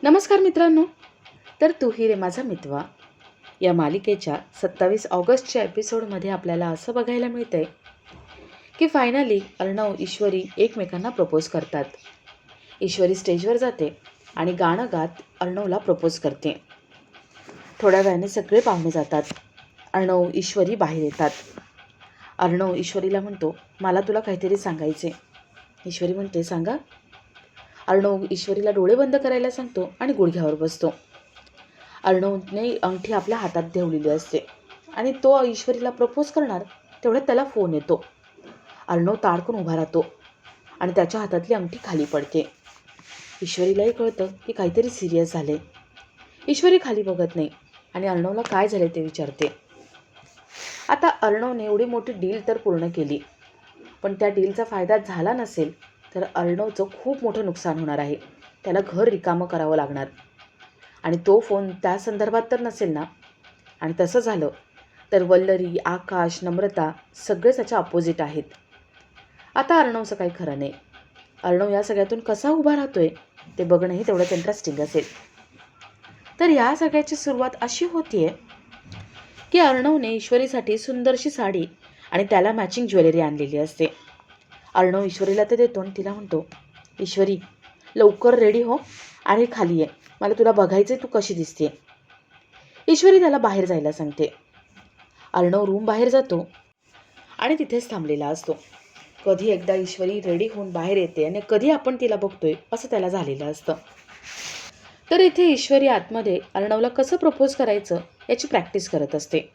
नमस्कार मित्रांनो. तर तू ही रे माझा मितवा या मालिकेच्या 27 ऑगस्टच्या एपिसोडमध्ये आपल्याला असं बघायला मिळतंय की फायनली अर्णव ईश्वरी एकमेकांना प्रपोज करतात. ईश्वरी स्टेजवर जाते आणि गाणं गात अर्णवला प्रपोज करते. थोड्या वेळाने सगळे पाहुणे जातात. अर्णव ईश्वरी बाहेर येतात. अर्णव ईश्वरीला म्हणतो, मला तुला काहीतरी सांगायचे. ईश्वरी म्हणते, सांगा. अर्णव ईश्वरीला डोळे बंद करायला सांगतो आणि गुडघ्यावर बसतो. अर्णवने अंगठी आपल्या हातात ठेवलेली असते आणि तो ईश्वरीला प्रपोज करणार तेवढ्यात त्याला फोन येतो. अर्णव ताडकन उभा राहतो आणि त्याच्या हातातली अंगठी खाली पडते. ईश्वरीलाही कळतं की काहीतरी सिरियस झाले. ईश्वरी खाली बघत नाही आणि अर्णवला काय झाले ते विचारते. आता अर्णवने एवढी मोठी डील तर पूर्ण केली, पण त्या डीलचा फायदा झाला नसेल तर अर्णवचं खूप मोठं नुकसान होणार आहे. त्याला घर रिकामं करावं लागणार आणि तो फोन त्या संदर्भात तर नसेल ना. आणि तसं झालं तर वल्लरी, आकाश, नम्रता सगळेच त्याच्या अपोजिट आहेत. आता अर्णवचं काही खरं नाही. अर्णव या सगळ्यातून कसा उभा राहतोय ते बघणंही तेवढंच इंटरेस्टिंग असेल. तर या सगळ्याची सुरुवात अशी होतीये की अर्णवने ईश्वरीसाठी सुंदरशी साडी आणि त्याला मॅचिंग ज्वेलरी आणलेली असते. अर्णव ईश्वरीला ते देतो आणि तिला म्हणतो, ईश्वरी लवकर रेडी हो आणि खाली ये, मला तुला बघायचे तू कशी दिसते. ईश्वरी त्याला बाहेर जायला सांगते. अर्णव रूम बाहेर जातो आणि तिथेच थांबलेला असतो. कधी एकदा ईश्वरी रेडी होऊन बाहेर येते आणि कधी आपण तिला बघतोय असं त्याला झालेलं असतं. तर इथे ईश्वरी आतमध्ये अर्णवला कसं प्रपोज करायचं याची प्रॅक्टिस करत असते.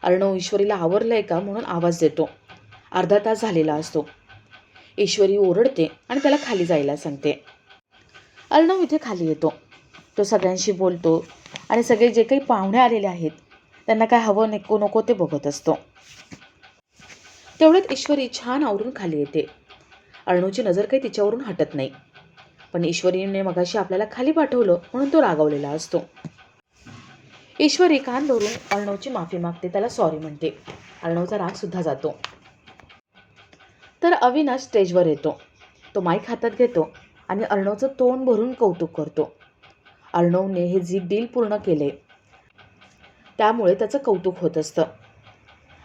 अर्णव ईश्वरीला आवरलंय का म्हणून आवाज देतो. अर्धा तास झालेला असतो. ईश्वरी ओरडते आणि त्याला खाली जायला सांगते. अर्णव इथे खाली येतो. तो सगळ्यांशी बोलतो आणि सगळे जे काही पाहुणे आलेले आहेत त्यांना काय हवं नको नको ते बघत असतो. तेवढ्यात ईश्वरी छान आवरून खाली येते. अर्णवची नजर काही तिच्यावरून हटत नाही, पण ईश्वरीने मगाशी आपल्याला खाली पाठवलं म्हणून तो रागावलेला असतो. ईश्वरी कान धरून अर्णवची माफी मागते, त्याला सॉरी म्हणते. अर्णवचा राग सुद्धा जातो. तर अविनाश स्टेजवर येतो. तो माईक हातात घेतो आणि अर्णवचं तोंड भरून कौतुक करतो. अर्णवने हे जी डील पूर्ण केले त्यामुळे त्याचं कौतुक होत असतं.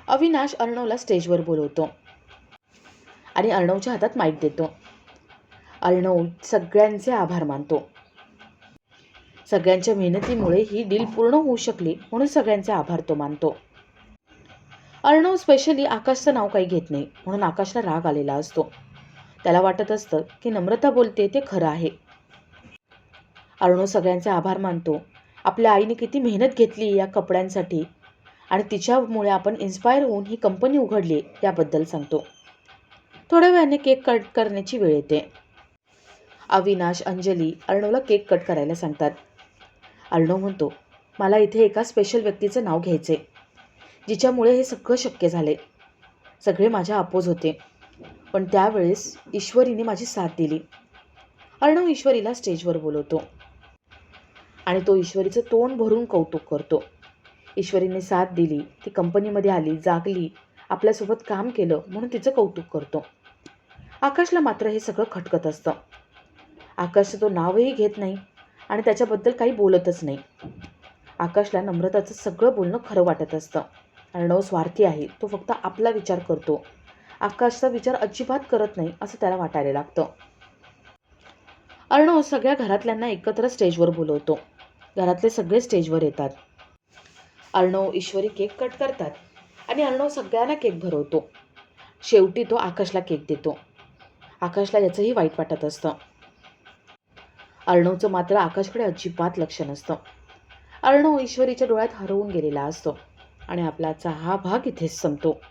अविनाश अर्णवला स्टेजवर बोलवतो आणि अर्णवच्या हातात माईक देतो. अर्णव सगळ्यांचे आभार मानतो. सगळ्यांच्या मेहनतीमुळे ही डील पूर्ण होऊ शकली म्हणून सगळ्यांचे आभार तो मानतो. अर्णव स्पेशली आकाशचं नाव काही घेत नाही म्हणून आकाशला राग आलेला असतो. त्याला वाटत असतं की नम्रता बोलते ते खरं आहे. अर्णव सगळ्यांचे आभार मानतो. आपल्या आईने किती मेहनत घेतली या कपड्यांसाठी आणि तिच्यामुळे आपण इन्स्पायर होऊन ही कंपनी उघडली याबद्दल सांगतो. थोड्या वेळाने केक कट करण्याची वेळ येते. अविनाश, अंजली अर्णवला केक कट करायला सांगतात. अर्णव म्हणतो, मला इथे एका स्पेशल व्यक्तीचं नाव घ्यायचे जिच्यामुळे हे सगळं शक्य झाले. सगळे माझ्या अपोज होते पण त्यावेळेस ईश्वरीने माझी साथ दिली. अर्णव ईश्वरीला स्टेजवर बोलवतो आणि तो ईश्वरीचं तोंड भरून कौतुक करतो. ईश्वरीने साथ दिली, ती कंपनीमध्ये आली, जागली, आपल्यासोबत काम केलं म्हणून तिचं कौतुक करतो. आकाशला मात्र हे सगळं खटकत असतं. आकाशचं तो नावही घेत नाही आणि त्याच्याबद्दल काही बोलतच नाही. आकाशला नम्रताचं सगळं बोलणं खरं वाटत असतं. अर्णव स्वार्थी आहे, तो फक्त आपला विचार करतो. आकाशचा विचार अजिबात करत नाही असं त्याला वाटायला लागतं. अर्णव सगळ्या घरातल्यांना एकत्र स्टेजवर बोलवतो. घरातले सगळे स्टेजवर येतात. अर्णव ईश्वरी केक कट करतात आणि अर्णव सगळ्यांना केक भरवतो. शेवटी तो आकाशला केक देतो. आकाशला याचंही वाईट वाटत असतं. अर्णवचं मात्र आकाशकडे अजिबात लक्ष नसतं. अर्णव ईश्वरीच्या डोळ्यात हरवून गेलेला असतो आणि आपला आजचा हा भाग इथेच संपतो.